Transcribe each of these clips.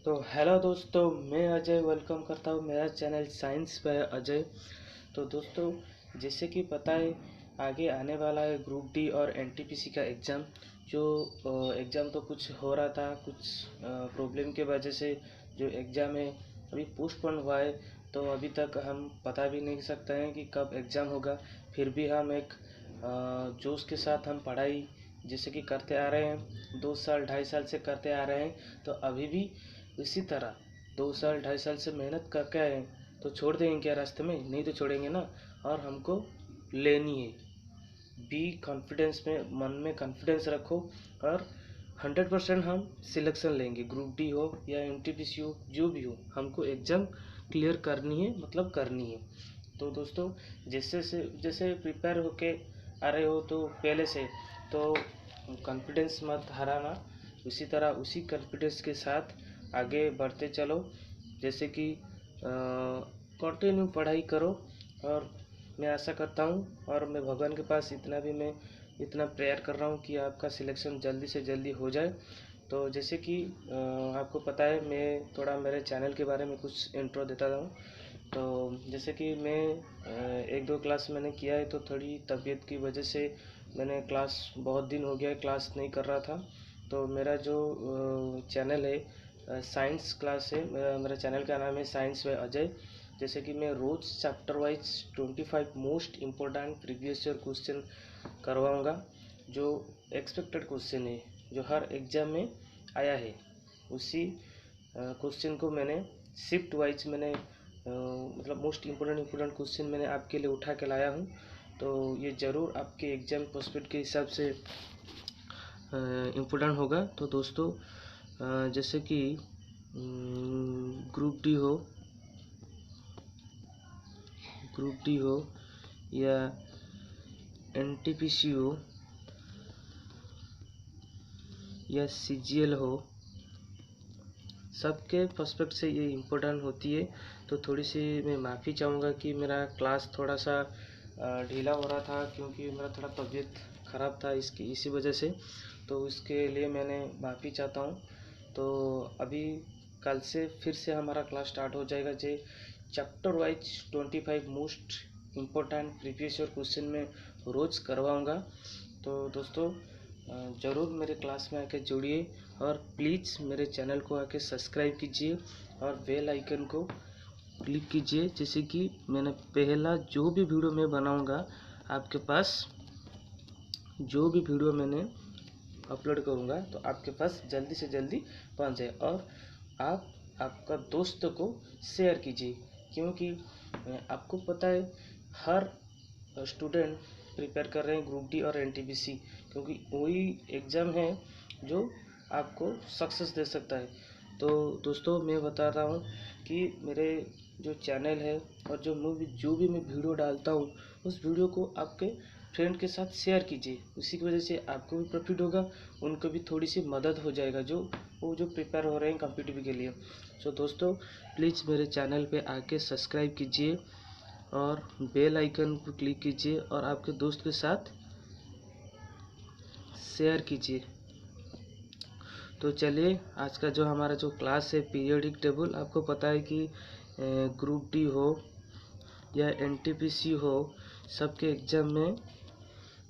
तो हेलो दोस्तों, मैं अजय वेलकम करता हूँ मेरा चैनल साइंस बाय अजय। तो दोस्तों, जैसे कि पता है आगे आने वाला है ग्रुप डी और एनटीपीसी का एग्ज़ाम। जो एग्ज़ाम तो कुछ हो रहा था, कुछ प्रॉब्लम के वजह से जो एग्ज़ाम है अभी पोस्टपोन हुआ है। तो अभी तक हम पता भी नहीं सकते हैं कि कब एग्ज़ाम होगा। फिर भी हम एक जोश के साथ हम पढ़ाई जैसे कि करते आ रहे हैं, 2 साल 2.5 साल से करते आ रहे हैं। तो अभी भी इसी तरह 2 साल 2.5 साल से मेहनत करके आए हैं, तो छोड़ देंगे क्या रास्ते में? नहीं तो छोड़ेंगे ना। और हमको लेनी है। बी कॉन्फिडेंस में, मन में कॉन्फिडेंस रखो और 100% हम सिलेक्शन लेंगे। ग्रुप डी हो या एनटीपीसी हो, जो भी हो, हमको एग्ज़ाम क्लियर करनी है, मतलब करनी है। तो दोस्तों, जैसे प्रिपेयर होके आ रहे हो तो पहले से, तो कॉन्फिडेंस मत हराना। उसी तरह उसी कॉन्फिडेंस के साथ आगे बढ़ते चलो। जैसे कि कंटिन्यू पढ़ाई करो। और मैं आशा करता हूँ और मैं भगवान के पास इतना प्रेयर कर रहा हूँ कि आपका सिलेक्शन जल्दी से जल्दी हो जाए। तो जैसे कि आपको पता है, मैं थोड़ा मेरे चैनल के बारे में कुछ इंट्रो देता हूँ। तो जैसे कि मैं 1-2 क्लास मैंने किया है, तो थोड़ी तबीयत की वजह से मैंने क्लास, बहुत दिन हो गया है क्लास नहीं कर रहा था। तो मेरा जो चैनल है साइंस क्लास है, मेरा चैनल का नाम है साइंस बाय अजय। जैसे कि मैं रोज़ chapter wise 25 most important previous year question करवाऊँगा। जो एक्सपेक्टेड क्वेश्चन है, जो हर एग्ज़ाम में आया है, उसी क्वेश्चन को मैंने शिफ्ट वाइज मैंने मतलब मोस्ट इम्पोर्टेंट क्वेश्चन मैंने आपके लिए उठा के लाया हूँ। तो ये ज़रूर आपके एग्ज़ाम प्रोस्पेक्ट के हिसाब से इम्पोर्टेंट होगा। तो दोस्तों, जैसे कि ग्रुप डी हो या एनटीपीसी हो या सीजीएल हो, सबके पर्सपेक्ट से ये इम्पोर्टेंट होती है। तो थोड़ी सी मैं माफ़ी चाहूँगा कि मेरा क्लास थोड़ा सा ढीला हो रहा था, क्योंकि मेरा थोड़ा तबीयत ख़राब था इसी वजह से। तो इसके लिए मैंने माफ़ी चाहता हूँ। तो अभी कल से फिर से हमारा क्लास स्टार्ट हो जाएगा। जे chapter wise 25 most important previous year question में रोज़ करवाऊँगा। तो दोस्तों, ज़रूर मेरे क्लास में आके जुड़िए और प्लीज़ मेरे चैनल को आके सब्सक्राइब कीजिए और बेल आइकन को क्लिक कीजिए। जैसे कि मैंने पहला जो भी वीडियो मैं बनाऊंगा, आपके पास जो भी वीडियो मैंने अपलोड करूंगा, तो आपके पास जल्दी से जल्दी पहुंच जाए। और आप आपका दोस्त को शेयर कीजिए, क्योंकि आपको पता है हर स्टूडेंट प्रिपेयर कर रहे हैं ग्रुप डी और एनटीपीसी, क्योंकि वही एग्ज़ाम है जो आपको सक्सेस दे सकता है। तो दोस्तों, मैं बता रहा हूँ कि मेरे जो चैनल है और जो भी मैं वीडियो डालता हूँ, उस वीडियो को आपके फ्रेंड के साथ शेयर कीजिए। उसी की वजह से आपको भी प्रॉफिट होगा, उनको भी थोड़ी सी मदद हो जाएगा, वो जो प्रिपेयर हो रहे हैं कॉम्पिटिटिव के लिए। सो दोस्तों, प्लीज़ मेरे चैनल पे आके सब्सक्राइब कीजिए और बेल आइकन को क्लिक कीजिए और आपके दोस्त के साथ शेयर कीजिए। तो चलिए, आज का जो हमारा जो क्लास है पीरियोडिक टेबल, आपको पता है कि ग्रुप डी हो या एनटीपीसी हो, सबके एग्जाम में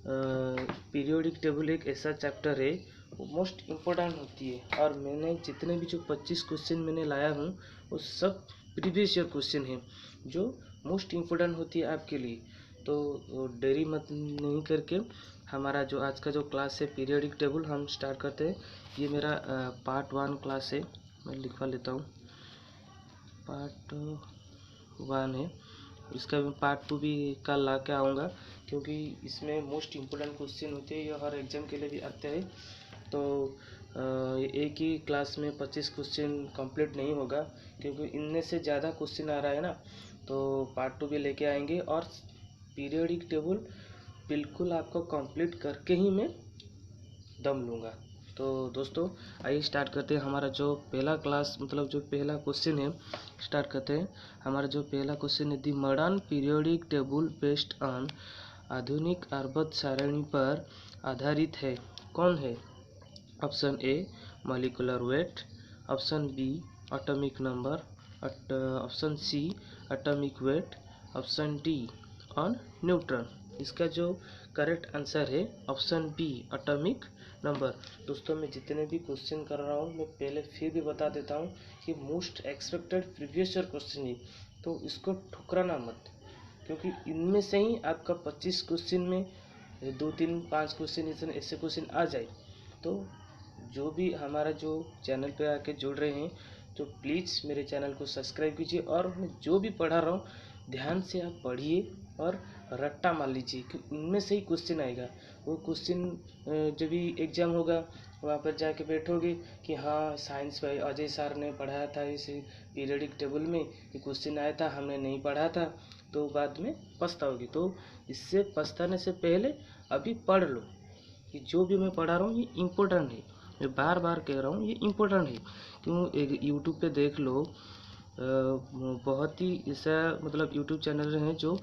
पीरियोडिक टेबल एक ऐसा चैप्टर है, वो मोस्ट इम्पोर्टेंट होती है। और मैंने जितने भी जो 25 क्वेश्चन मैंने लाया हूँ, वो सब प्रीवियस ईयर क्वेश्चन है, जो मोस्ट इम्पोर्टेंट होती है आपके लिए। तो देरी मत नहीं करके हमारा जो आज का जो क्लास है पीरियोडिक टेबल, हम स्टार्ट करते हैं। ये मेरा पार्ट 1 क्लास है, मैं लिखवा लेता हूँ। पार्ट 1 है, इसका मैं पार्ट 2 भी कल ला के आऊँगा, क्योंकि इसमें मोस्ट इम्पोर्टेंट क्वेश्चन होते हैं, ये हर एग्जाम के लिए भी आते हैं। तो एक ही क्लास में 25 क्वेश्चन कंप्लीट नहीं होगा, क्योंकि इनमें से ज़्यादा क्वेश्चन आ रहा है ना। तो पार्ट 2 भी लेके आएंगे और पीरियोडिक टेबल बिल्कुल आपको कंप्लीट करके ही मैं दम लूँगा। तो दोस्तों, आइए स्टार्ट करते हैं हमारा जो पहला क्लास, मतलब जो पहला क्वेश्चन है, स्टार्ट करते हैं। हमारा जो पहला क्वेश्चन है, the modern periodic table based on आधुनिक आवर्त सारणी पर आधारित है, कौन है? Option A molecular weight, option B atomic number, option C atomic weight, option D on neutron. इसका जो करेक्ट आंसर है ऑप्शन बी एटॉमिक नंबर। दोस्तों मैं जितने भी क्वेश्चन कर रहा हूँ मैं पहले फिर भी बता देता हूँ कि most expected previous year question है, तो इसको ठुकराना मत, क्योंकि इनमें से ही आपका 25 क्वेश्चन में 2 3 5 क्वेश्चन ऐसे क्वेश्चन आ जाए। तो जो भी हमारा जो चैनल पे आके जुड़ रहे हैं तो प्लीज़ मेरे चैनल को सब्सक्राइब कीजिए, और मैं जो भी पढ़ा रहा हूँ ध्यान से आप पढ़िए और रट्टा मार लीजिए कि उनमें से ही क्वेश्चन आएगा। वो क्वेश्चन जब भी एग्ज़ाम होगा वहाँ पर जाके बैठोगे कि हाँ साइंस भाई अजय सर ने पढ़ाया था इस पीरियडिक टेबल में, ये क्वेश्चन आया था हमने नहीं पढ़ा था, तो बाद में पछताओगे। तो इससे पछताने से पहले अभी पढ़ लो कि जो भी मैं पढ़ा रहा हूँ ये इम्पोर्टेंट है। मैं बार बार कह रहा हूँ ये इम्पोर्टेंट है। क्यों, एक यूट्यूब पे देख लो, बहुत ही ऐसा मतलब यूट्यूब चैनल हैं जो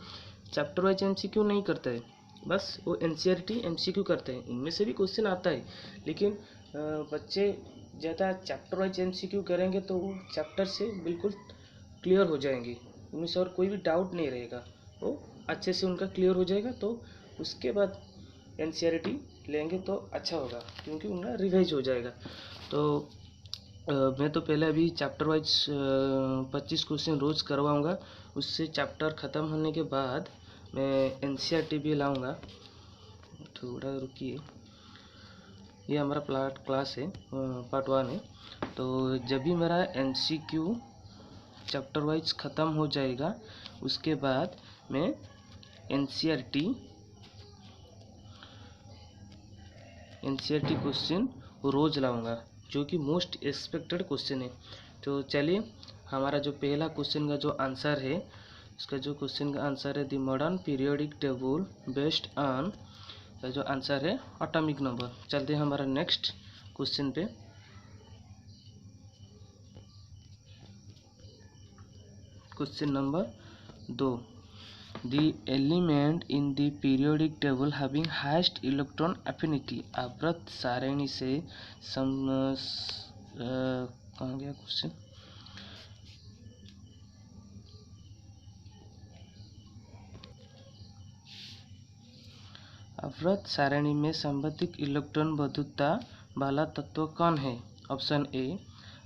चैप्टर वाइज एमसीक्यू नहीं करते हैं, बस वो एनसीईआरटी एमसीक्यू करते हैं। इनमें से भी क्वेश्चन आता है, लेकिन बच्चे ज़्यादा चैप्टर वाइज एमसीक्यू करेंगे तो वो चैप्टर से बिल्कुल क्लियर हो जाएंगे, उनमें से और कोई भी डाउट नहीं रहेगा, वो अच्छे से उनका क्लियर हो जाएगा। तो उसके बाद एनसीईआरटी लेंगे तो अच्छा होगा, क्योंकि उनका रिवाइज हो जाएगा। तो मैं तो पहले अभी चैप्टर वाइज 25 क्वेश्चन रोज़ करवाऊँगा, उससे चैप्टर ख़त्म होने के बाद मैं एनसीईआरटी भी लाऊँगा। थोड़ा रुकिए, ये हमारा क्लास है, पार्ट 1 है। तो जब भी मेरा एमसीक्यू चैप्टर वाइज ख़त्म हो जाएगा उसके बाद मैं एनसीईआरटी क्वेश्चन रोज़ लाऊंगा, जो कि मोस्ट एक्सपेक्टेड क्वेश्चन है। तो चलिए, हमारा जो पहला क्वेश्चन का जो आंसर है, इसका जो क्वेश्चन का आंसर है the modern periodic table based on, जो आंसर है एटॉमिक नंबर। चलते हैं हमारा नेक्स्ट क्वेश्चन पे। Question number 2, the element in the periodic table having highest electron affinity। आवर्त सारणी से कहाँ गया क्वेश्चन, आवर्त सारणी में संबंधित इलेक्ट्रॉन बंधुता वाला तत्व कौन है? Option A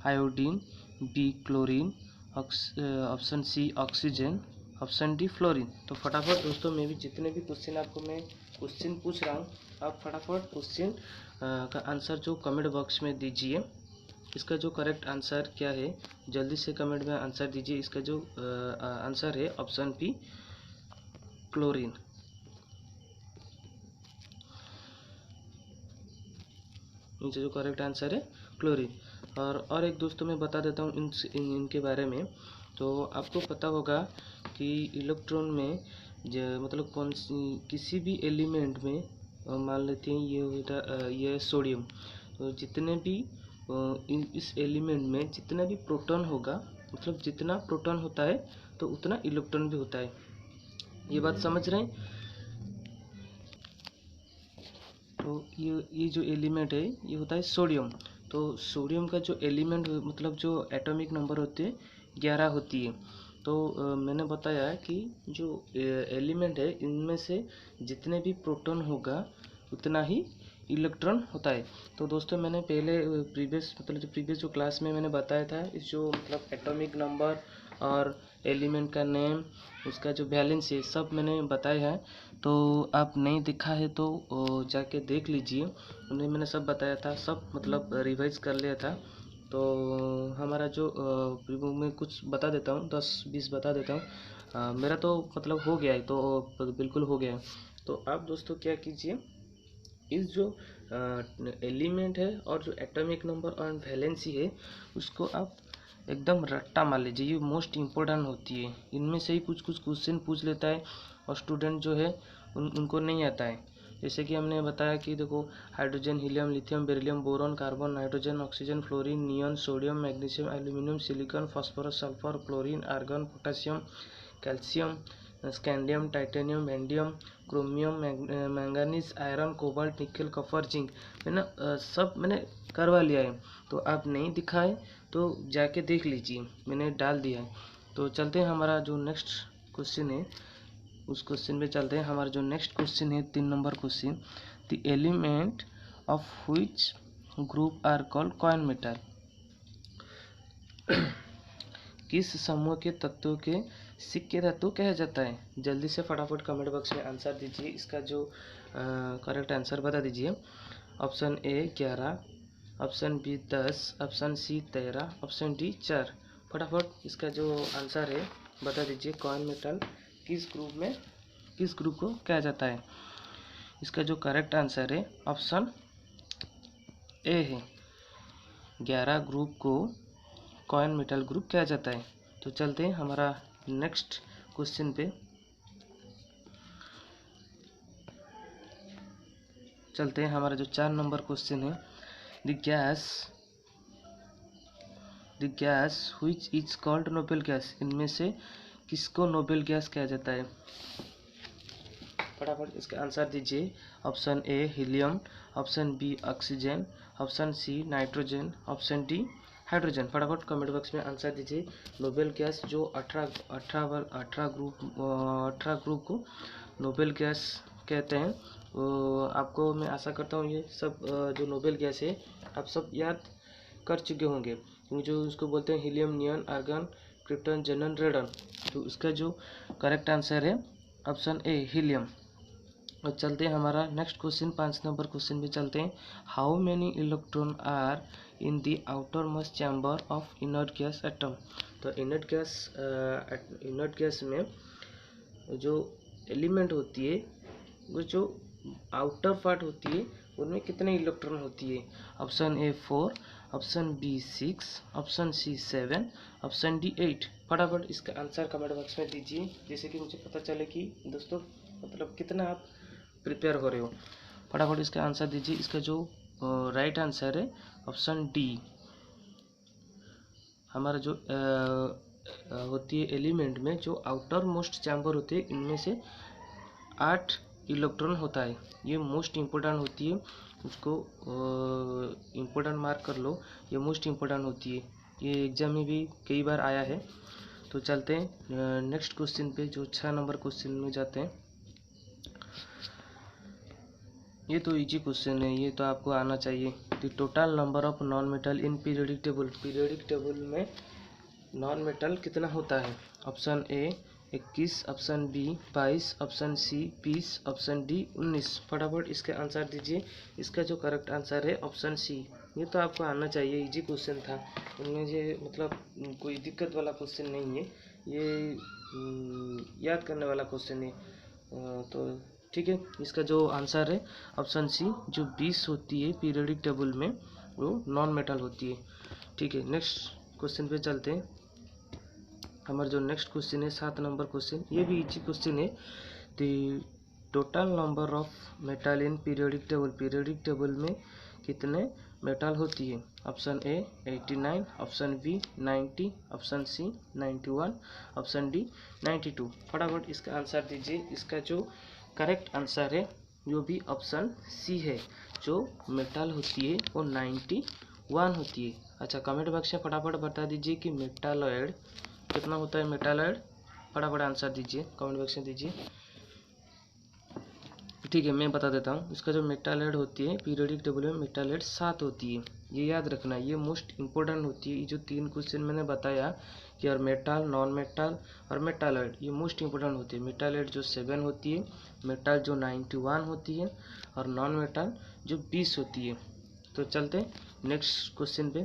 iodine, B chlorine, option C oxygen, option D fluorine. तो फटाफट दोस्तों, मैं भी जितने भी क्वेश्चन आपको मैं क्वेश्चन पूछ रहा हूँ, आप फटाफट क्वेश्चन का आंसर जो कमेंट बॉक्स में दीजिए। इसका जो करेक्ट आंसर क्या है जल्दी से कमेंट में आंसर दीजिए। इसका जो आंसर है ऑप्शन बी क्लोरीन। इनसे जो करेक्ट आंसर है क्लोरीन। और एक दोस्तों मैं बता देता हूँ इनके बारे में। तो आपको पता होगा कि इलेक्ट्रॉन में मतलब किसी भी एलिमेंट में मान लेते हैं ये होता ये सोडियम, तो जितने भी इस एलिमेंट में जितना भी प्रोटॉन होगा, मतलब जितना प्रोटॉन होता है तो उतना इलेक्ट्रॉन भी होता है। ये बात समझ रहे हैं? तो ये जो एलिमेंट है ये होता है सोडियम। तो सोडियम का जो एलिमेंट मतलब जो एटॉमिक नंबर होते हैं 11 होती है। तो मैंने बताया कि जो एलिमेंट है इनमें से जितने भी प्रोटॉन होगा उतना ही इलेक्ट्रॉन होता है। तो दोस्तों मैंने पहले प्रीवियस जो क्लास में मैंने बताया था, इस जो मतलब एटॉमिक नंबर और एलिमेंट का नेम, उसका जो बैलेंस है सब मैंने बताया है। तो आप नहीं दिखा है तो जाके देख लीजिए, उन्हें मैंने सब बताया था, सब मतलब रिवाइज कर लिया था। तो हमारा जो मैं कुछ बता देता हूँ, 10-20 बता देता हूँ। मेरा तो मतलब हो गया है, तो बिल्कुल हो गया है। तो आप दोस्तों क्या कीजिए, इस जो एलिमेंट है और जो एटॉमिक नंबर और वैलेंसी है उसको आप एकदम रट्टा मार लीजिए। ये मोस्ट इम्पोर्टेंट होती है, इनमें से ही कुछ क्वेश्चन पूछ लेता है और स्टूडेंट जो है उनको नहीं आता है। जैसे कि हमने बताया कि देखो, hydrogen, helium, lithium, beryllium, boron, carbon, nitrogen, oxygen, fluorine, neon, sodium, magnesium, aluminium, silicon, phosphorus, sulphur, chlorine, argon, potassium, calcium, scandium, titanium, vanadium, chromium, manganese, iron, cobalt, nickel, copper, zinc. मैंने सब मैंने करवा लिया है। तो आप नहीं दिखाए तो जाके देख लीजिए, मैंने डाल दिया है। तो चलते हैं हमारा जो नेक्स्ट क्वेश्चन है उस क्वेश्चन पे चलते हैं। हमारा जो नेक्स्ट क्वेश्चन है 3 number question, the element of which group are called coin metal. किस समूह के तत्वों के सिक्के धातु कहा जाता है? जल्दी से फटाफट कमेंट बॉक्स में आंसर दीजिए, इसका जो करेक्ट आंसर बता दीजिए। Option A 11, option B 10, option C 13, option D 4। फटाफट इसका जो आंसर है बता दीजिए। कॉइन मेटल किस ग्रुप को कहा जाता है? इसका जो करेक्ट आंसर है ऑप्शन ए है, 11 ग्रुप को कॉइन मेटल ग्रुप कहा जाता है। तो चलते हैं हमारा नेक्स्ट क्वेश्चन पे। चलते हैं हमारा जो 4 नंबर क्वेश्चन है, the gas which is called noble gas. इनमें से किसको नोबेल गैस कहा जाता है? फटाफट इसका आंसर दीजिए। Option A helium, option B oxygen, option C nitrogen, option D hydrogen. फटाफट कमेंट बॉक्स में आंसर दीजिए। नोबेल गैस जो 18 ग्रुप को नोबेल गैस कहते हैं। आपको मैं आशा करता हूँ ये सब जो नोबेल गैस है आप सब याद कर चुके होंगे, क्योंकि जो उसको बोलते हैं हीलियम, नियॉन, आर्गन, क्रिप्टन, जेनन, रेडन। तो इसका जो करेक्ट आंसर है ऑप्शन ए हीलियम। और चलते हैं हमारा नेक्स्ट क्वेश्चन 5 नंबर क्वेश्चन पे चलते हैं। How many electron are in the outer most chamber of inert gas atom. तो इनर्ट गैस में जो एलिमेंट होती है, वो जो आउटर पार्ट होती है उनमें कितने इलेक्ट्रॉन होती है? Option A 4, option B 6, option C 7, option D 8। फटाफट इसका आंसर कमेंट बॉक्स में दीजिए, जिससे कि मुझे पता चले कि दोस्तों मतलब कितना आप प्रिपेयर हो रहे हो। फटाफट इसका आंसर दीजिए। इसका जो राइट आंसर है ऑप्शन डी। हमारा जो होती है एलिमेंट में जो आउटर मोस्ट चैम्बर होते हैं, इनमें से 8 इलेक्ट्रॉन होता है। ये मोस्ट इम्पोर्टेंट होती है, उसको इम्पोर्टेंट मार्क कर लो, ये मोस्ट इम्पोर्टेंट होती है, ये एग्जाम में भी कई बार आया है। तो चलते हैं नेक्स्ट क्वेश्चन पे, जो 6 नंबर क्वेश्चन में जाते हैं। ये तो इजी क्वेश्चन है, ये तो आपको आना चाहिए। The total number of non metal in periodic table. Periodic table में नॉन मेटल कितना होता है? Option A 21, option B 22, option C 20, option D 19। फटाफट इसके आंसर दीजिए। इसका जो करेक्ट आंसर है ऑप्शन सी। ये तो आपको आना चाहिए, इजी क्वेश्चन था, इनमें ये मतलब कोई दिक्कत वाला क्वेश्चन नहीं है, ये याद करने वाला क्वेश्चन है। तो ठीक है, इसका जो आंसर है ऑप्शन सी, जो 20 होती है पीरियोडिक टेबल में वो नॉन मेटल होती है। ठीक है, नेक्स्ट क्वेश्चन पे चलते हैं। हमारा जो नेक्स्ट क्वेश्चन है 7 नंबर क्वेश्चन, ये भी इजी क्वेश्चन है। The total number of metal in periodic table. Periodic table में कितने मेटल होती है? Option A 89, option B 90, option C 91, option D 92। फटाफट इसका आंसर दीजिए। इसका जो करेक्ट आंसर है वो भी ऑप्शन सी है, जो मेटल होती है वो 91 होती है। अच्छा, कमेंट बॉक्स में फटाफट बता दीजिए कि मेटालॉइड कितना होता है? मेटालॉइड फटाफट आंसर दीजिए, कमेंट बॉक्स में दीजिए। ठीक है, मैं बता देता हूँ। इसका जो मेटालॉइड होती है पीरियोडिक टेबल में मेटालॉइड 7 होती है, ये याद रखना, ये मोस्ट इंपॉर्टेंट होती है। ये जो 3 क्वेश्चन मैंने बताया कि और मेटल, नॉन मेटल और मेटालॉइड, ये मोस्ट इंपॉर्टेंट होती है। मेटालॉइड जो 7 होती है, मेटल जो 91 होती है और नॉन मेटल जो 20 होती है। तो चलते नेक्स्ट क्वेश्चन पे।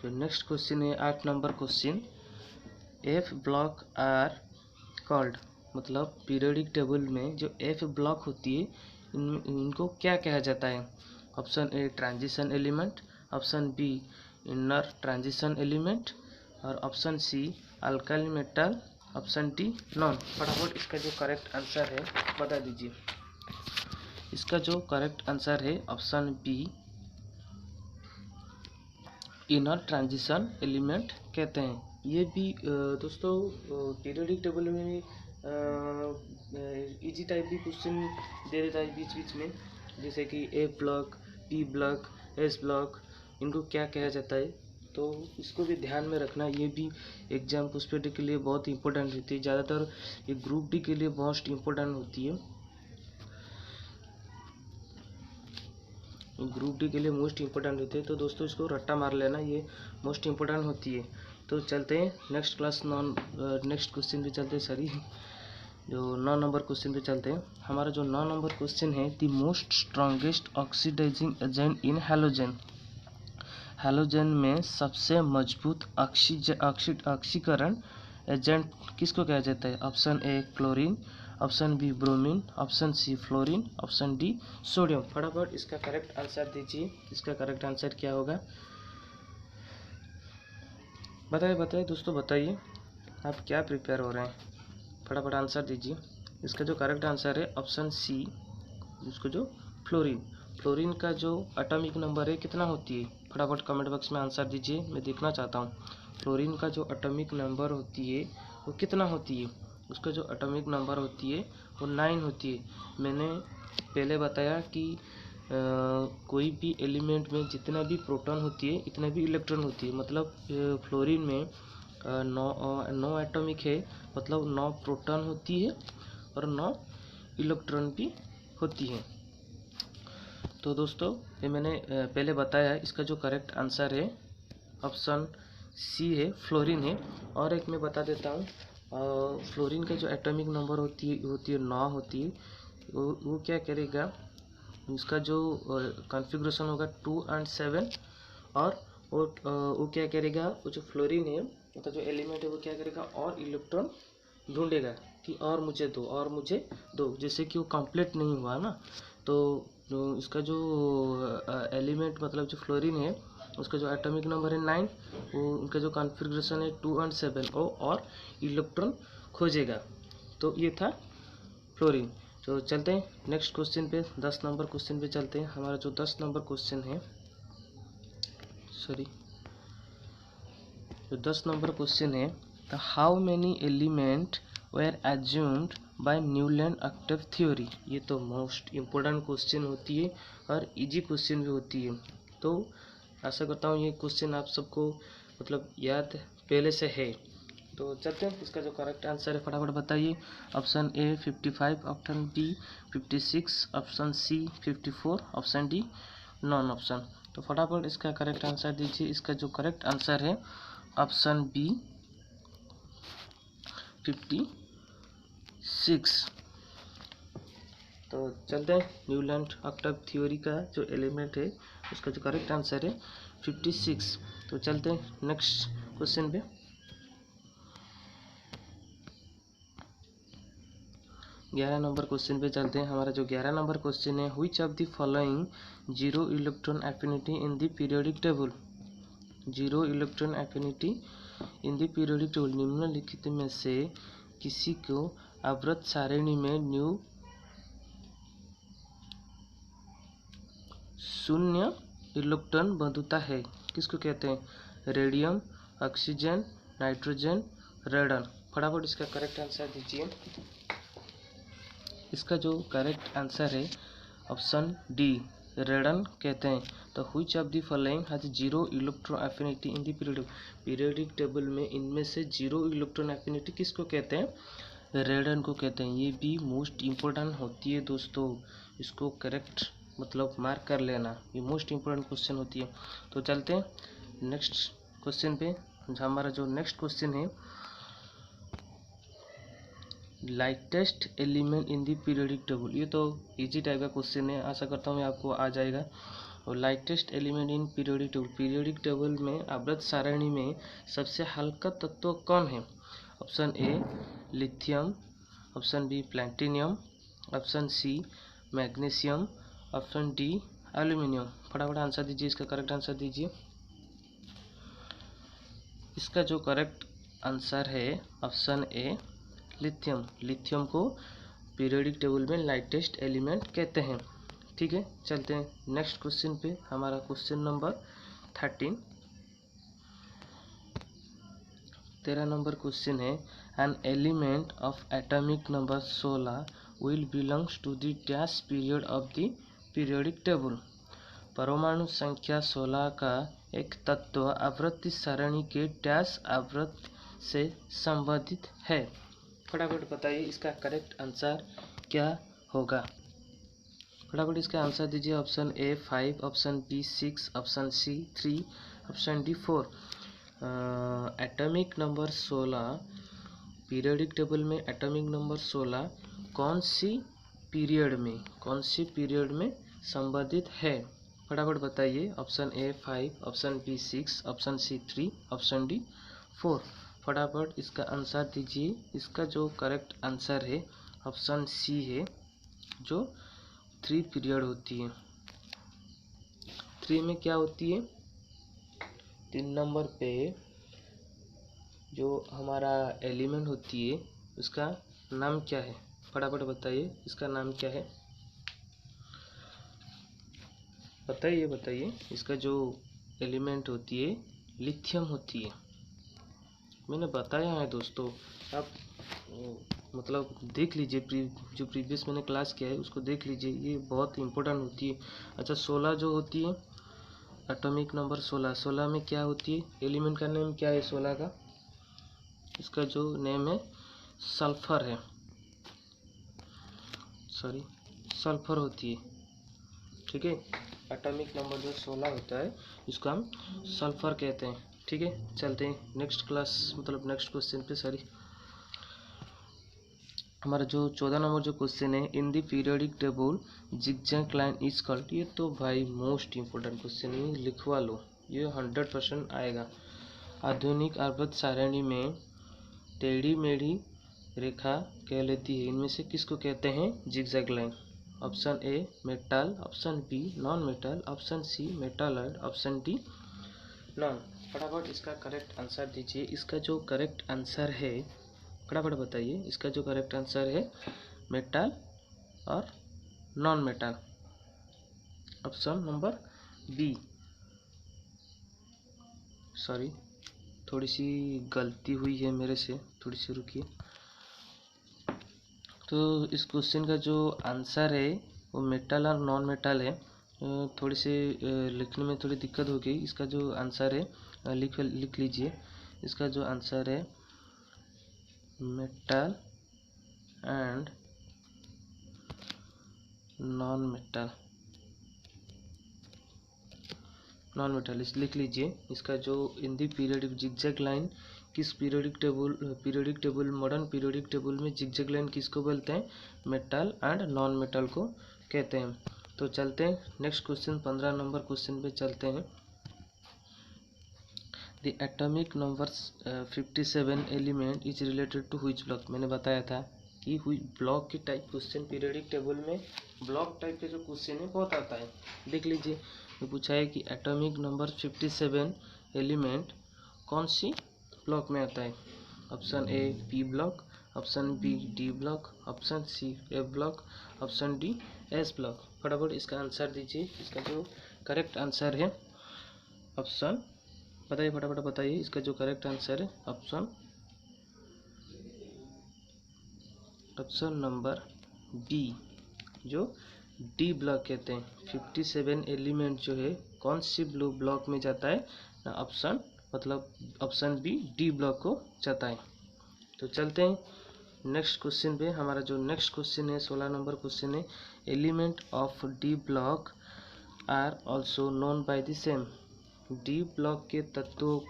तो नेक्स्ट क्वेश्चन है 8 number question. F block are called, मतलब पीरियोडिक टेबल में जो एफ ब्लॉक होती है इनको क्या कहा जाता है? Option A transition element, option B inner transition element और option C alkali metal, option D none. फटाफट इसका जो करेक्ट आंसर है बता दीजिए। इसका जो करेक्ट आंसर है option B inner transition element कहते हैं। ये भी दोस्तों पीरियोडिक टेबल में इजी टाइप भी क्वेश्चन दे देता है बीच बीच में, जैसे कि A block, P block, S block, इनको क्या कहा जाता है। तो इसको भी ध्यान में रखना, ये भी एग्जाम पुष्पे के लिए बहुत इंपॉर्टेंट होती है। ज़्यादातर ये ग्रुप डी के लिए मोस्ट इम्पोर्टेंट होती है, ग्रुप डी के लिए मोस्ट इम्पोर्टेंट होती है। तो दोस्तों इसको रट्टा मार लेना, ये मोस्ट इम्पोर्टेंट होती है। तो चलते हैं नेक्स्ट नेक्स्ट क्वेश्चन पे चलते हैं। सॉरी, जो 9 नंबर क्वेश्चन पे चलते हैं। हमारा जो 9 नंबर क्वेश्चन है, the most strongest oxidizing agent in halogen. Halogen में सबसे मजबूत ऑक्सीकरण एजेंट किसको कहा जाता है? Option A chlorine, option B bromine, option C fluorine, option D sodium. फटाफट इसका करेक्ट आंसर दीजिए। इसका करेक्ट आंसर क्या होगा? बताइए दोस्तों, बताइए आप क्या प्रिपेयर हो रहे हैं, फटाफट आंसर दीजिए। इसका जो करेक्ट आंसर है ऑप्शन सी, इसको जो फ्लोरीन का जो एटॉमिक नंबर है कितना होती है? फटाफट कमेंट बॉक्स में आंसर दीजिए, मैं देखना चाहता हूँ। फ्लोरीन का जो एटॉमिक नंबर होती है वो कितना होती है? उसका जो एटॉमिक नंबर होती है वो 9 होती है। मैंने पहले बताया कि कोई भी एलिमेंट में जितना भी प्रोटॉन होती है इतना भी इलेक्ट्रॉन होती है। मतलब फ्लोरीन में 9 एटॉमिक है, मतलब 9 प्रोटॉन होती है और 9 इलेक्ट्रॉन भी होती है। तो दोस्तों ये मैंने पहले बताया, इसका जो करेक्ट आंसर है ऑप्शन सी है, फ्लोरीन है। और एक मैं बता देता हूँ, फ्लोरीन का जो एटॉमिक नंबर होती है 9 होती है। वो क्या करेगा, उसका जो कॉन्फ़िगरेशन होगा 2 और 7, और वो क्या करेगा, वो जो फ्लोरीन है मतलब जो एलिमेंट है वो क्या करेगा, और इलेक्ट्रॉन ढूंढेगा कि और मुझे दो, जैसे कि वो कंप्लीट नहीं हुआ ना। तो इसका जो एलिमेंट मतलब जो फ्लोरीन है उसका जो एटॉमिक नंबर है 9, वो उनका जो कॉन्फ़िगरेशन है 2 और 7, वो और इलेक्ट्रॉन खोजेगा। तो ये था फ्लोरीन। तो चलते हैं नेक्स्ट क्वेश्चन पे, 10 नंबर क्वेश्चन पे चलते हैं। हमारा जो 10 नंबर क्वेश्चन है, सॉरी, जो 10 नंबर क्वेश्चन है, the how many element were assumed by Newland octave theory. ये तो मोस्ट इम्पोर्टेंट क्वेश्चन होती है और इजी क्वेश्चन भी होती है। तो आशा करता हूँ ये क्वेश्चन आप सबको मतलब याद पहले से है। तो चलते हैं, इसका जो करेक्ट आंसर है फटाफट बताइए। Option A 55, option B 56, option C 54, option D none option. तो फटाफट इसका करेक्ट आंसर दीजिए। इसका जो करेक्ट आंसर है ऑप्शन बी 56। तो चलते हैं, न्यूलैंड ऑक्टेव थ्योरी का जो एलिमेंट है उसका जो करेक्ट आंसर है 56। तो चलते हैं नेक्स्ट क्वेश्चन पे। 11 नंबर क्वेश्चन पे चलते हैं। हमारा जो 11 नंबर क्वेश्चन है, which of the following zero electron affinity in the periodic table. Zero electron affinity in the periodic table, निम्नलिखित में से किसी को आवर्त सारणी में न्यू शून्य इलेक्ट्रॉन बंधुता है? किसको कहते हैं? Radium, oxygen, nitrogen, रेडन। फटाफट इसका करेक्ट आंसर दीजिए। इसका जो करेक्ट आंसर है ऑप्शन डी, रेडन कहते हैं। तो which of the following has zero electron affinity in the periodic table में इनमें से जीरो इलेक्ट्रॉन एफिनिटी किसको कहते हैं? रेडन को कहते हैं। ये भी मोस्ट इम्पोर्टेंट होती है दोस्तों, इसको करेक्ट मतलब मार्क कर लेना, ये मोस्ट इम्पोर्टेंट क्वेश्चन होती है। तो चलते हैं नेक्स्ट क्वेश्चन पे। हमारा जो नेक्स्ट क्वेश्चन है, lightest element in the periodic table. ये तो इजी टाइप का क्वेश्चन है, आशा करता हूँ आपको आ जाएगा। और lightest element in periodic table में आवर्त सारणी में सबसे हल्का तत्व कौन है? Option A lithium, option B platinum, option C magnesium, option D aluminium. फटाफट आंसर दीजिए, इसका करेक्ट आंसर दीजिए। इसका जो करेक्ट आंसर है ऑप्शन ए लिथियम। लिथियम को पीरियोडिक टेबल में लाइटेस्ट एलिमेंट कहते हैं। ठीक है, चलते हैं नेक्स्ट क्वेश्चन पे। हमारा क्वेश्चन नंबर 13, 13 नंबर क्वेश्चन है, an element of atomic number 16 will belongs to the dash period of the periodic table. परमाणु संख्या 16 का एक तत्व आवृत्ति सारणी के डैश आवृत्ति से संबंधित है। फटाफट बताइए इसका करेक्ट आंसर क्या होगा। फटाफट इसका आंसर दीजिए। Option A 5, option B 6, option C 3, option D 4। Atomic number 16 periodic table में एटॉमिक नंबर 16 कौन सी पीरियड में संबंधित है। फटाफट बताइए। Option A 5, option B 6, option C 3, option D 4। फटाफट इसका आंसर दीजिए। इसका जो करेक्ट आंसर है ऑप्शन सी है, जो 3 पीरियड होती है। 3 में क्या होती है? 3 नंबर पे जो हमारा एलिमेंट होती है उसका नाम क्या है? फटाफट बताइए इसका नाम क्या है। बताइए इसका जो एलिमेंट होती है लिथियम होती है। मैंने बताया है दोस्तों, आप मतलब देख लीजिए, जो प्रीवियस मैंने क्लास किया है उसको देख लीजिए, ये बहुत इंपॉर्टेंट होती है। अच्छा 16 जो होती है एटॉमिक नंबर 16 में क्या होती है? एलिमेंट का नेम क्या है 16 का? इसका जो नेम है सल्फर है, सल्फर होती है। ठीक है, एटॉमिक नंबर जो 16 होता है इसको हम सल्फर कहते हैं। ठीक है, चलते हैं नेक्स्ट क्वेश्चन पे। हमारा जो 14 नंबर जो क्वेश्चन है, in the periodic table zigzag line is called. ये तो भाई मोस्ट इम्पोर्टेंट क्वेश्चन है, लिखवा लो, ये 100% आएगा। आधुनिक आवर्त सारणी में टेढ़ी मेढ़ी रेखा कहलाती है, इनमें से किसको कहते हैं? Zigzag line. Option A metal, option B non metal, option C metalloid, option D none. फटाफट इसका करेक्ट आंसर दीजिए। इसका जो करेक्ट आंसर है फटाफट बताइए। इसका जो करेक्ट आंसर है मेटल और non metal, option number B. Sorry, थोड़ी सी गलती हुई है मेरे से, थोड़ी सी रुकिए। तो इस क्वेश्चन का जो आंसर है वो मेटल और नॉन मेटल है। थोड़ी सी लिखने में थोड़ी दिक्कत हो गई। इसका जो आंसर है लिख लीजिए। इसका जो आंसर है मेटल एंड नॉन मेटल इस लिख लीजिए। इसका जो इन दी पीरियोडिक जिगजैग लाइन किस periodic table modern periodic table में जिगजैग लाइन किसको बोलते हैं? मेटल एंड नॉन मेटल को कहते हैं। तो चलते हैं नेक्स्ट क्वेश्चन, 15 नंबर क्वेश्चन पे चलते हैं। The atomic number 57 element is related to which block. मैंने बताया था कि हुई ब्लॉक की टाइप क्वेश्चन पीरियोडिक टेबल में ब्लॉक टाइप के जो क्वेश्चन है बहुत आता है। देख लीजिए, ये पूछा है कि एटॉमिक नंबर 57 एलिमेंट कौन सी ब्लॉक में आता है। Option A P block, option B D block, option C F block, option D S block. फटाफट इसका आंसर दीजिए। इसका जो करेक्ट आंसर है ऑप्शन बताइए, फटाफट बताइए। इसका जो करेक्ट आंसर है ऑप्शन नंबर बी, जो डी ब्लॉक कहते हैं। 57 एलिमेंट जो है कौन सी ब्लॉक में जाता है? Option option B D block को जाता है। तो चलते हैं नेक्स्ट क्वेश्चन पे। हमारा जो नेक्स्ट क्वेश्चन है 16 नंबर क्वेश्चन है, element of D block are also known by the same. D block के तत्वों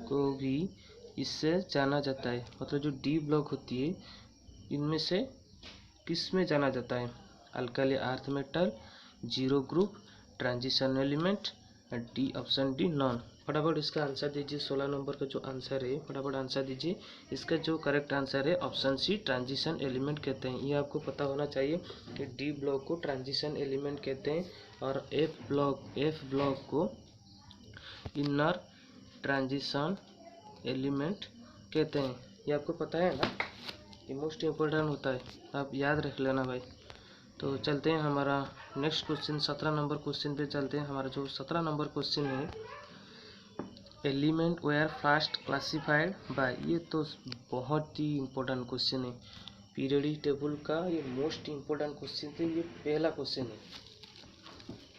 को भी इससे जाना जाता है। मतलब जो डी ब्लॉक होती है इनमें से किस में जाना जाता है? Alkali earth metal, zero group, transition element, D option D none. फटाफट इसका आंसर दीजिए। 16 नंबर का जो आंसर है फटाफट आंसर दीजिए। इसका जो करेक्ट आंसर है ऑप्शन सी ट्रांजिशन एलिमेंट कहते हैं। ये आपको पता होना चाहिए कि डी ब्लॉक को ट्रांजिशन एलिमेंट कहते हैं और एफ ब्लॉक को इनर ट्रांजिशन एलिमेंट कहते हैं। ये आपको पता है ना, ये मोस्ट इम्पोर्टेंट होता है, आप याद रख लेना भाई। तो चलते हैं हमारा नेक्स्ट क्वेश्चन 17 नंबर क्वेश्चन पे चलते हैं। हमारा जो 17 नंबर क्वेश्चन है element were first classified by, ये तो बहुत ही इम्पोर्टेंट क्वेश्चन है। पीरियोडिक टेबल का ये मोस्ट इम्पोर्टेंट क्वेश्चन है, ये पहला क्वेश्चन है।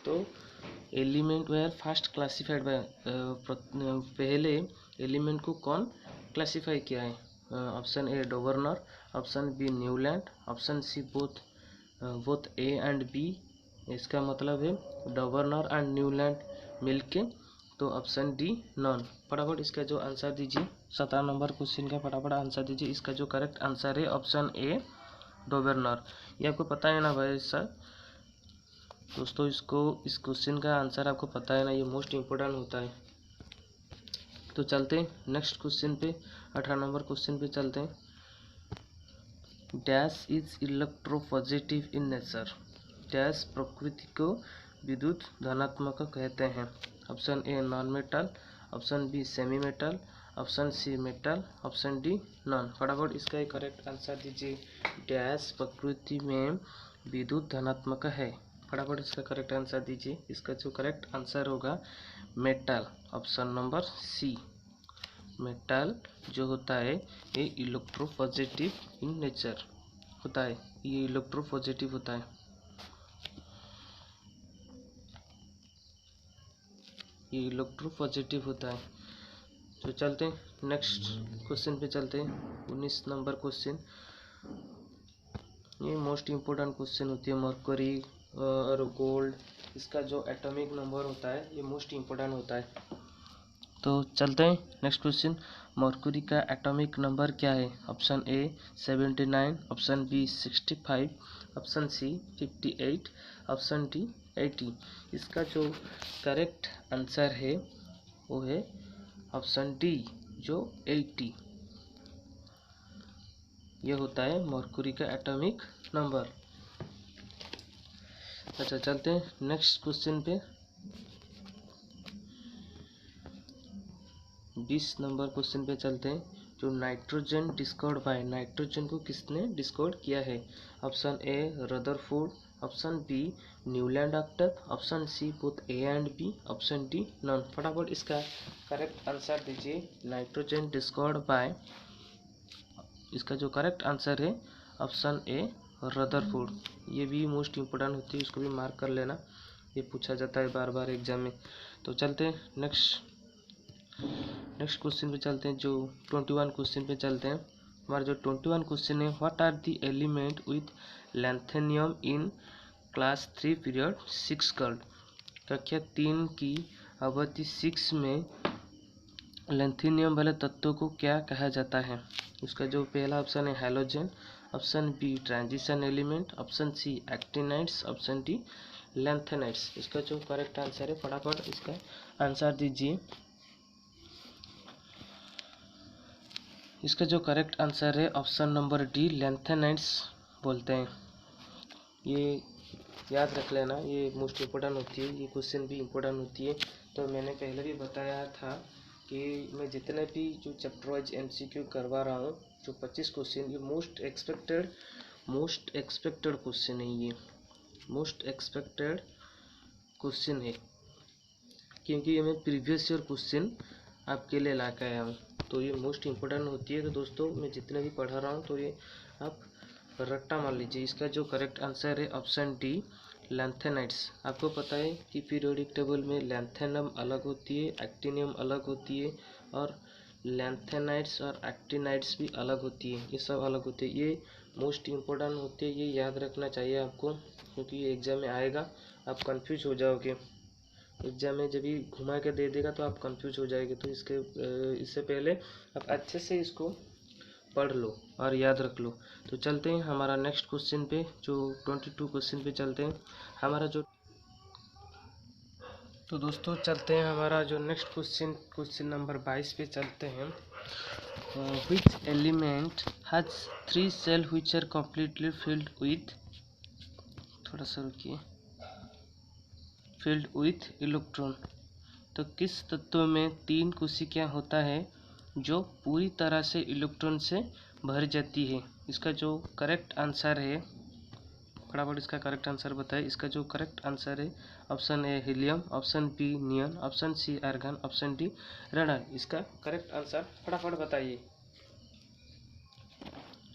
तो element were first classified by, पहले एलिमेंट को कौन क्लासिफाई किया है? Option A Dobereiner, option B Newland, option C both A and B. इसका मतलब है डोवर्नर एंड न्यूलैंड मिलके, तो ऑप्शन डी नॉन। फटाफट इसका जो आंसर दीजिए, 17 नंबर क्वेश्चन का फटाफट आंसर दीजिए। इसका जो करेक्ट आंसर है ऑप्शन ए डोवर्नर। ये आपको पता है ना भाई सर दोस्तों, इस क्वेश्चन का आंसर आपको पता है ना, ये मोस्ट इम्पोर्टेंट होता है। तो चलते हैं नेक्स्ट क्वेश्चन पे, 18 नंबर क्वेश्चन पे चलते हैं। Dash is electropositive in nature, dash प्रकृति को विद्युत धनात्मक कहते हैं। Option A non metal, option B semi metal, option C metal, option D none. फटाफट इसका एक करेक्ट आंसर दीजिए। डैश प्रकृति में विद्युत धनात्मक है, फटाफट इसका करेक्ट आंसर दीजिए। इसका जो करेक्ट आंसर होगा metal, option number C. Metal जो होता है ये इलेक्ट्रोपॉजिटिव इन नेचर होता है, ये इलेक्ट्रोपॉजिटिव होता है, ये इलेक्ट्रोपॉजिटिव होता है। तो चलते हैं नेक्स्ट क्वेश्चन पे चलते हैं, 19 नंबर क्वेश्चन। ये मोस्ट इम्पोर्टेंट क्वेश्चन होती है। मरकरी और गोल्ड, इसका जो एटॉमिक नंबर होता है ये मोस्ट इम्पोर्टेंट होता है। तो चलते हैं नेक्स्ट क्वेश्चन। मरकरी का एटॉमिक नंबर क्या है? Option A 79, option B 65, option C 58, option D 80। इसका जो करेक्ट आंसर है वो है ऑप्शन डी जो 80, ये होता है मरकरी का एटॉमिक नंबर। अच्छा चलते हैं नेक्स्ट क्वेश्चन पे, 20 नंबर क्वेश्चन पे चलते हैं। जो नाइट्रोजन डिस्कवर्ड बाय, नाइट्रोजन को किसने डिस्कवर किया है? Option A Rutherford, option B Newland octave, option C both A and B, option D none. फटाफट इसका करेक्ट आंसर दीजिए। नाइट्रोजन डिस्कवर्ड बाय, इसका जो करेक्ट आंसर है ऑप्शन ए रदरफोर्ड। ये भी मोस्ट इम्पोर्टेंट होती है, इसको भी मार्क कर लेना, ये पूछा जाता है बार बार एग्जाम में। तो चलते हैं नेक्स्ट क्वेश्चन पे चलते हैं, जो 21 क्वेश्चन पे चलते हैं। हमारा जो 21 क्वेश्चन है, what are the element with lanthanum in class 3 period 6 called. कक्षा 3 की अवधि 6 में लैंथेनियम वाले तत्वों को क्या कहा जाता है? उसका जो पहला ऑप्शन है halogen, option B transition element, option C actinides, option D lanthanides. इसका जो करेक्ट आंसर है फटाफट इसका आंसर दीजिए। इसका जो करेक्ट आंसर है ऑप्शन नंबर डी लैंथेनाइड्स बोलते हैं। ये याद रख लेना, ये मोस्ट इम्पोर्टेंट होती है, ये क्वेश्चन भी इम्पोर्टेंट होती है। तो मैंने पहले भी बताया था कि मैं जितने भी जो चैप्टर वाइज एमसीक्यू करवा रहा हूँ, जो 25 क्वेश्चन, ये मोस्ट एक्सपेक्टेड क्वेश्चन है, ये मोस्ट एक्सपेक्टेड क्वेश्चन है, क्योंकि ये मैं प्रीवियस ईयर क्वेश्चन आपके लिए ला के आया हूँ। तो ये मोस्ट इम्पोर्टेंट होती है। तो दोस्तों मैं जितने भी पढ़ा रहा हूँ तो ये आप रट्टा मान लीजिए। इसका जो करेक्ट आंसर है ऑप्शन डी लैंथेनाइड्स। आपको पता है कि पीरियोडिक टेबल में लैंथेनम अलग होती है, एक्टिनियम अलग होती है, और लैंथेनाइड्स और एक्टिनाइड्स भी अलग होती है, ये सब अलग होती है। ये मोस्ट इम्पोर्टेंट होती है, ये याद रखना चाहिए आपको, क्योंकि ये एग्जाम में आएगा, आप कंफ्यूज हो जाओगे। एग्जाम में जब भी घुमा के दे देगा तो आप कंफ्यूज हो जाएंगे। तो इससे पहले आप अच्छे से इसको पढ़ लो और याद रख लो। तो चलते हैं हमारा नेक्स्ट क्वेश्चन पे, जो 22 क्वेश्चन पे चलते हैं हमारा जो। तो दोस्तों चलते हैं हमारा जो नेक्स्ट क्वेश्चन नंबर 22 पे चलते हैं। Which element has 3 shell which are completely filled with, थोड़ा सा रुकिए, फिल्ड विथ इलेक्ट्रॉन। तो किस तत्व में 3 कोशिकाएं होता है जो पूरी तरह से इलेक्ट्रॉन से भर जाती है? इसका जो करेक्ट आंसर है फटाफट इसका करेक्ट आंसर बताइए। इसका जो करेक्ट आंसर है option A helium, option B neon, option C argon, option D radon. इसका करेक्ट आंसर फटाफट बताइए।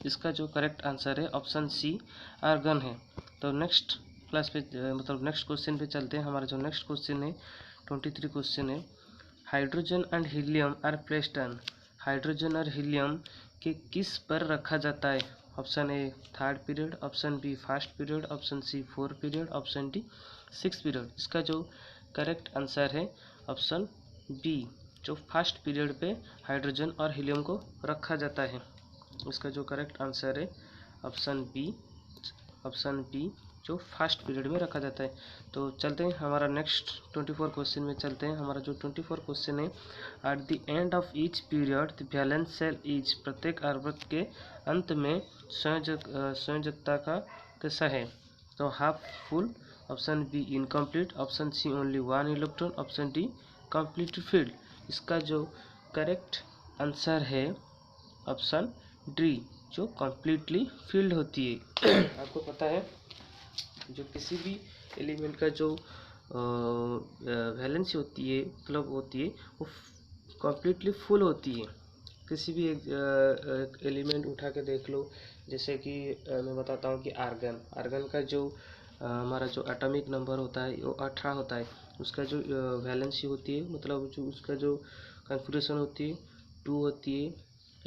इसका जो करेक्ट आंसर है ऑप्शन सी आर्गन है। तो नेक्स्ट क्लास पे मतलब नेक्स्ट क्वेश्चन पे चलते हैं। हमारा जो नेक्स्ट क्वेश्चन है 23 क्वेश्चन है, hydrogen and helium are placed on. Hydrogen और हीलियम के किस पर रखा जाता है? Option A 3rd period, option B 1st period, option C 4th period, option D 6th period. इसका जो करेक्ट आंसर है ऑप्शन बी, जो 1st पीरियड पे हाइड्रोजन और हीलियम को रखा जाता है। इसका जो करेक्ट आंसर है ऑप्शन बी, जो 1st पीरियड में रखा जाता है। तो चलते हैं हमारा नेक्स्ट 24 क्वेश्चन में चलते हैं। हमारा जो 24 क्वेश्चन है, at the end of each period the valence shell is. प्रत्येक अर्धक के अंत में संयोजकता का कैसा है? तो half full, option B incomplete, option C only 1 electron, option D complete filled. इसका जो करेक्ट आंसर है ऑप्शन डी, जो कम्प्लीटली फील्ड होती है। आपको पता है जो किसी भी एलिमेंट का जो वैलेंसी होती है मतलब होती है वो कम्प्लीटली फुल होती है। किसी भी एक एलिमेंट उठा के देख लो, जैसे कि मैं बताता हूँ कि आर्गन का जो हमारा जो एटॉमिक नंबर होता है वो 18 होता है। उसका जो वैलेंसी होती है मतलब जो उसका जो कॉन्फ़िगरेशन होती है 2 होती है,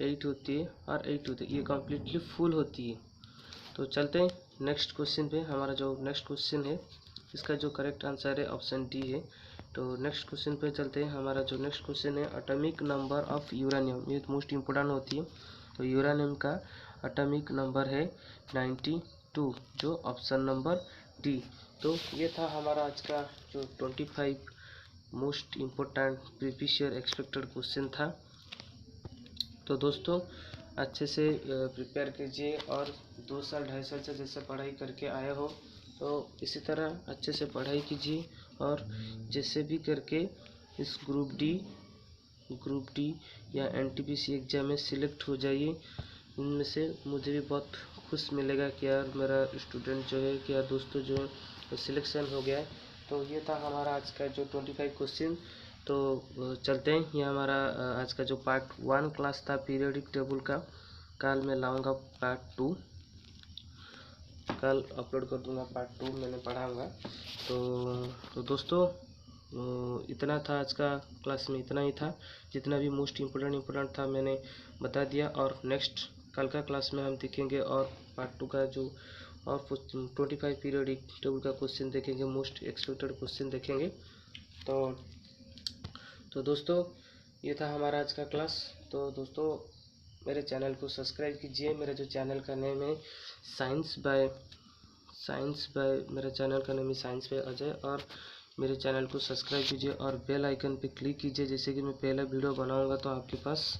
8 होती है और 8 होती है। ये कम्प्लीटली फुल होती है। तो चलते हैं नेक्स्ट क्वेश्चन पे। हमारा जो नेक्स्ट क्वेश्चन है इसका जो करेक्ट आंसर है ऑप्शन डी है। तो नेक्स्ट क्वेश्चन पे चलते हैं। हमारा जो नेक्स्ट क्वेश्चन है, एटॉमिक नंबर ऑफ यूरेनियम, ये मोस्ट इम्पोर्टेंट होती है। तो यूरेनियम का एटॉमिक नंबर है 92, जो ऑप्शन नंबर डी। तो ये था हमारा आज का जो 25 most important previous year expected question था। तो दोस्तों अच्छे से प्रिपेयर कीजिए और 2 साल 2.5 साल से जैसे पढ़ाई करके आए हो तो इसी तरह अच्छे से पढ़ाई कीजिए और जैसे भी करके इस ग्रुप डी या एनटीपीसी एग्ज़ाम में सिलेक्ट हो जाइए। इनमें से मुझे भी बहुत खुश मिलेगा कि यार मेरा स्टूडेंट जो है कि यार दोस्तों जो है तो सिलेक्शन हो गया है। तो ये था हमारा आज का जो 25 क्वेश्चन। तो चलते हैं, ये हमारा आज का जो पार्ट 1 क्लास था पीरियोडिक टेबल का। कल मैं लाऊंगा पार्ट 2, कल अपलोड कर दूंगा पार्ट 2 मैंने पढ़ाऊंगा। तो दोस्तों इतना था आज का क्लास में, इतना ही था। जितना भी मोस्ट इम्पोर्टेंट था मैंने बता दिया। और नेक्स्ट कल का क्लास में हम देखेंगे और पार्ट 2 का जो और 25 पीरियोडिक टेबल का क्वेश्चन देखेंगे, मोस्ट एक्सपेक्टेड क्वेश्चन देखेंगे। तो दोस्तों ये था हमारा आज का क्लास। तो दोस्तों मेरे चैनल को सब्सक्राइब कीजिए। मेरे जो चैनल का नेम है साइंस बाय मेरा चैनल का नेम है साइंस बाय अजय। और मेरे चैनल को सब्सक्राइब कीजिए और बेल आइकन पे क्लिक कीजिए, जैसे कि मैं पहला वीडियो बनाऊंगा तो आपके पास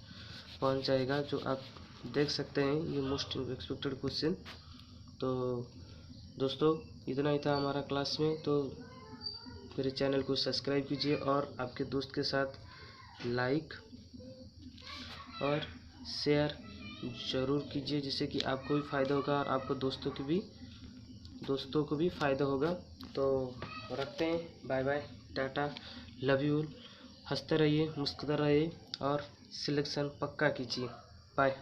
पहुंच जाएगा, जो आप देख सकते हैं ये मोस्ट एक्सपेक्टेड क्वेश्चन। तो दोस्तों इतना ही था हमारा क्लास में। तो मेरे चैनल को सब्सक्राइब कीजिए और आपके दोस्त के साथ लाइक और शेयर ज़रूर कीजिए, जिससे कि आपको भी फ़ायदा होगा और आपको दोस्तों को भी फ़ायदा होगा। तो रखते हैं, बाय बाय, टाटा, लव यू। हंसते रहिए, मुस्कुराते रहिए और सिलेक्शन पक्का कीजिए। बाय।